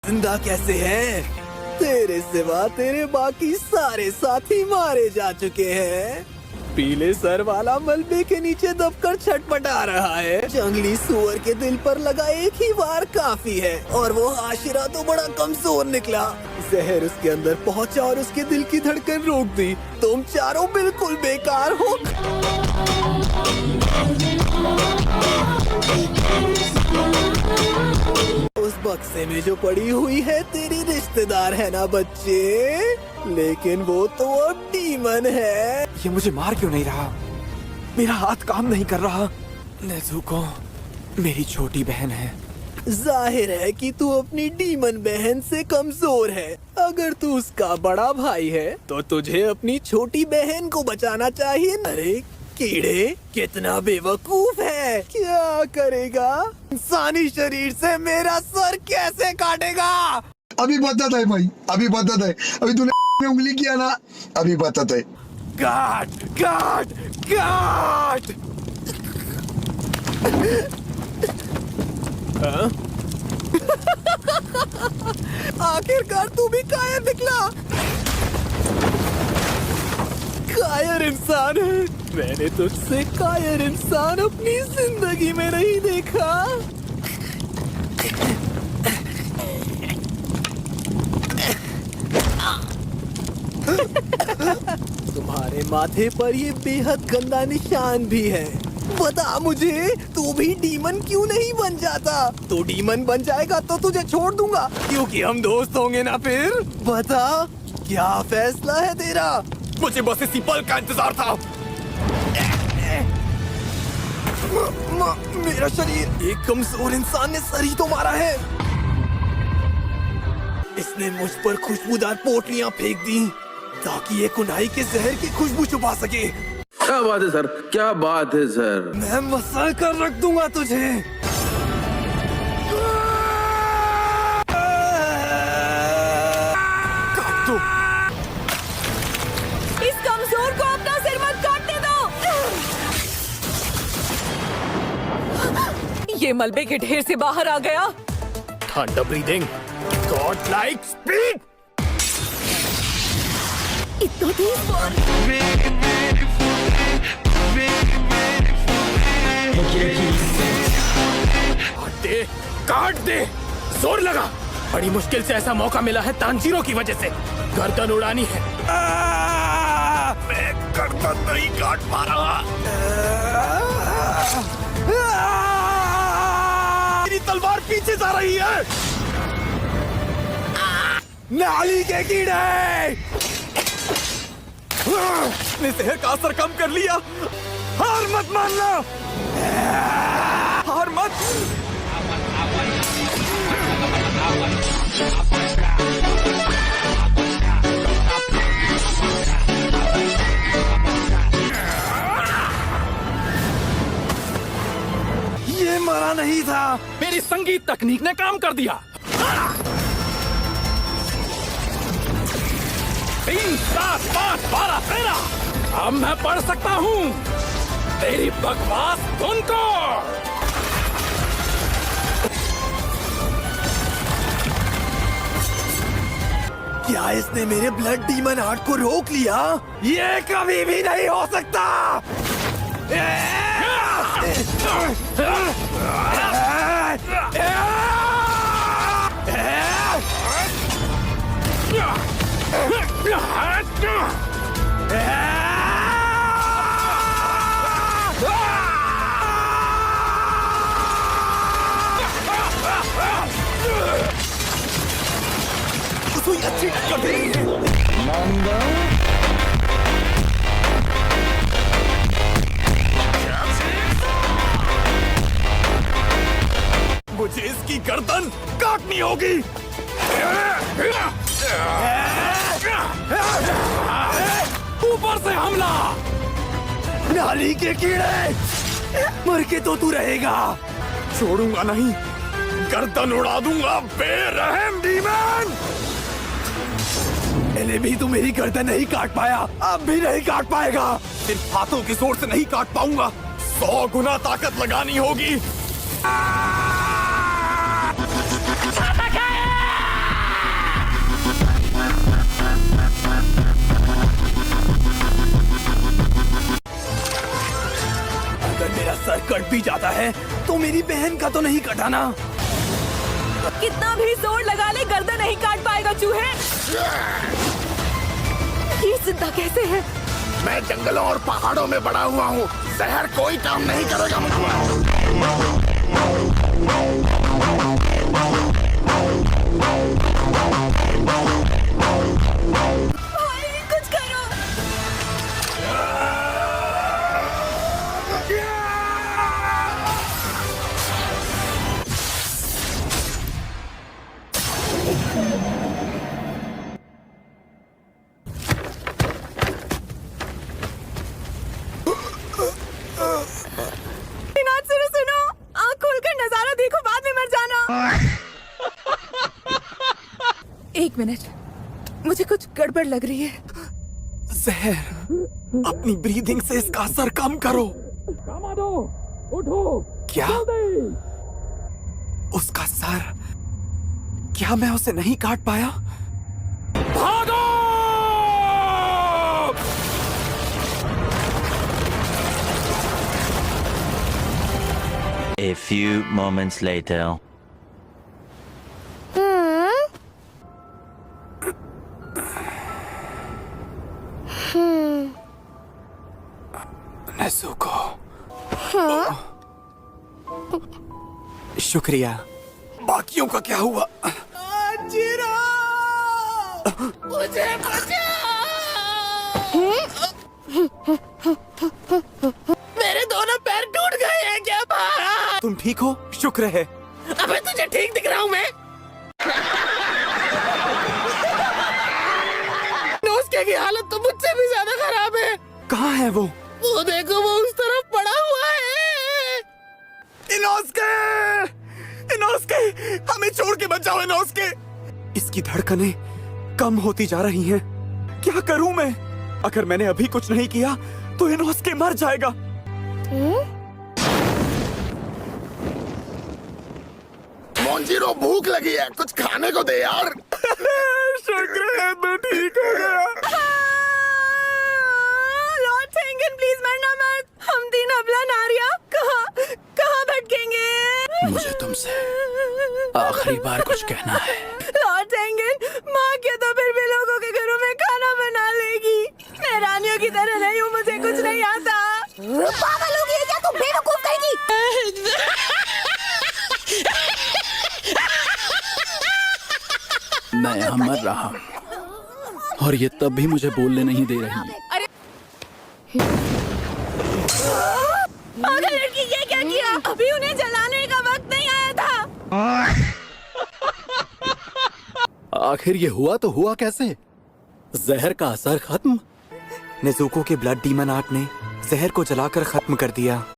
जिंदा कैसे है? तेरे सिवा तेरे बाकी सारे साथी मारे जा चुके हैं। पीले सर वाला मलबे के नीचे दबकर छटपटा रहा है। जंगली सुअर के दिल पर लगा एक ही वार काफी है, और वो हाशिरा तो बड़ा कमजोर निकला। जहर उसके अंदर पहुंचा और उसके दिल की धड़कन रोक दी। तुम चारों बिल्कुल बेकार हो। उस बक्से में जो पड़ी हुई है तेरी रिश्तेदार है ना बच्चे, लेकिन वो तो अब डीमन है। ये मुझे मार क्यों नहीं रहा? मेरा हाथ काम नहीं कर रहा। नेज़ुको मेरी छोटी बहन है। जाहिर है कि तू अपनी डीमन बहन से कमजोर है। अगर तू उसका बड़ा भाई है तो तुझे अपनी छोटी बहन को बचाना चाहिए। अरे कीड़े, कितना बेवकूफ है। क्या करेगा? इंसानी शरीर से मेरा सर कैसे काटेगा? अभी बताता है भाई, अभी बताता है। अभी तूने उंगली किया ना, अभी बताता है। काट काट काट। आखिरकार तू भी कायर निकला। कायर इंसान है। मैंने तुझसे कायर इंसान अपनी जिंदगी में नहीं देखा। तुम्हारे माथे पर ये बेहद गंदा निशान भी है। बता मुझे, तू भी डीमन क्यों नहीं बन जाता? तू डीमन बन जाएगा तो तुझे छोड़ दूंगा, क्योंकि हम दोस्त होंगे ना। फिर बता, क्या फैसला है तेरा? मुझे बस इसी पल का इंतजार था। मेरा शरीर, एक कमजोर इंसान ने सर ही तो मारा है। इसने मुझ पर खुशबूदार पोटलियां फेंक दी ताकि ये कुनाई के जहर की खुशबू छुपा सके। क्या बात है सर, क्या बात है सर। मैं मसल कर रख दूंगा तुझे। काट दो। इस कमजोर को अपना सिर मत काटने दो। ये मलबे के ढेर से बाहर आ गया। ठंडा ब्रीदिंग, गॉड लाइक स्पीड। इतना तेज काट दे, काट दे, जोर लगा। बड़ी मुश्किल से ऐसा मौका मिला है तांजीरो की वजह से। गर्दन उड़ानी है। मैं गर्दन नहीं काट पा रहा। मेरी तलवार पीछे जा रही है। नाली के कीड़े ने जहर का असर कम कर लिया। हार मत मानना, हार मत। ये मरा नहीं था। मेरी संगीत तकनीक ने काम कर दिया। 3, 7, 5, 12, 13। अब मैं पढ़ सकता हूँ तेरी बकवास धुन को। क्या इसने मेरे ब्लड डीमन हार्ट को रोक लिया? ये कभी भी नहीं हो सकता। कोई अच्छी टक्कर दे रही है। मुझे इसकी गर्दन काटनी होगी। ऊपर से हमला। नाली के कीड़े, मर के तो तू रहेगा। छोड़ूंगा नहीं, गर्दन उड़ा दूंगा बेरहम डीमन। पहले भी तू मेरी गर्दन नहीं काट पाया, अब भी नहीं काट पाएगा। सिर्फ हाथों के जोर से नहीं काट पाऊंगा, 100 गुना ताकत लगानी होगी। भी जाता है तो मेरी बहन का तो नहीं कटाना। कितना भी जोर लगा ले गर्दन नहीं काट पाएगा चूहे। ये जिंदा कैसे है? मैं जंगलों और पहाड़ों में बड़ा हुआ हूँ, शहर कोई काम नहीं करेगा मुझे। भाई, कुछ करो। नाथ सुनो, आँख खोलकर नजारा देखो, बाद में मर जाना। एक मिनट, मुझे कुछ गड़बड़ लग रही है। जहर, अपनी ब्रीदिंग से इसका असर कम करो। उठो। क्या? उसका सर, क्या मैं उसे नहीं काट पाया? भागो! A few moments later. Nezuko, शुक्रिया। बाकियों का क्या हुआ? जीरो! मुझे मेरे दोनों पैर टूट गए हैं क्या भाई? तुम ठीक हो? शुक्र है। अबे तुझे ठीक दिख रहा हूँ मैं? नोस्के की हालत तो मुझसे भी ज्यादा खराब है। कहाँ है वो? वो देखो, वो उस तरफ पड़ा हुआ है। इनोस्के! इनोस्के! हमें छोड़ के बचाओ इनोस्के! इसकी धड़कनें कम होती जा रही हैं। क्या करूं मैं? अगर मैंने अभी कुछ नहीं किया तो इनोस्के मर जाएगा। मोंजीरो, भूख लगी है, कुछ खाने को दे यार। शुक्र है मैं ठीक हो गया। लॉर्ड सेंगन, प्लीज मरना मत। हम तीन अबला नारियां कहाँ भटकेंगे? मुझे तुमसे आखिरी बार कुछ कहना है। लॉर्ड सेंगन, माँ क्या तो फिर भी लोगों के घरों में खाना बना लेगी। मैं रानियों की तरह नहीं हूँ, मुझे कुछ नहीं आता। पागल हो गई क्या तू? बेवकूफ कहेगी। मैं यहाँ मर रहा हूँ और ये तब भी मुझे बोलने नहीं दे रही। अरे पागल लड़की, ये क्या किया? अभी उन्हें जलाने का वक्त नहीं आया था। आखिर ये हुआ तो हुआ कैसे? जहर का असर खत्म? नेज़ुको के ब्लड डीमन आर्ट ने जहर को जलाकर खत्म कर दिया।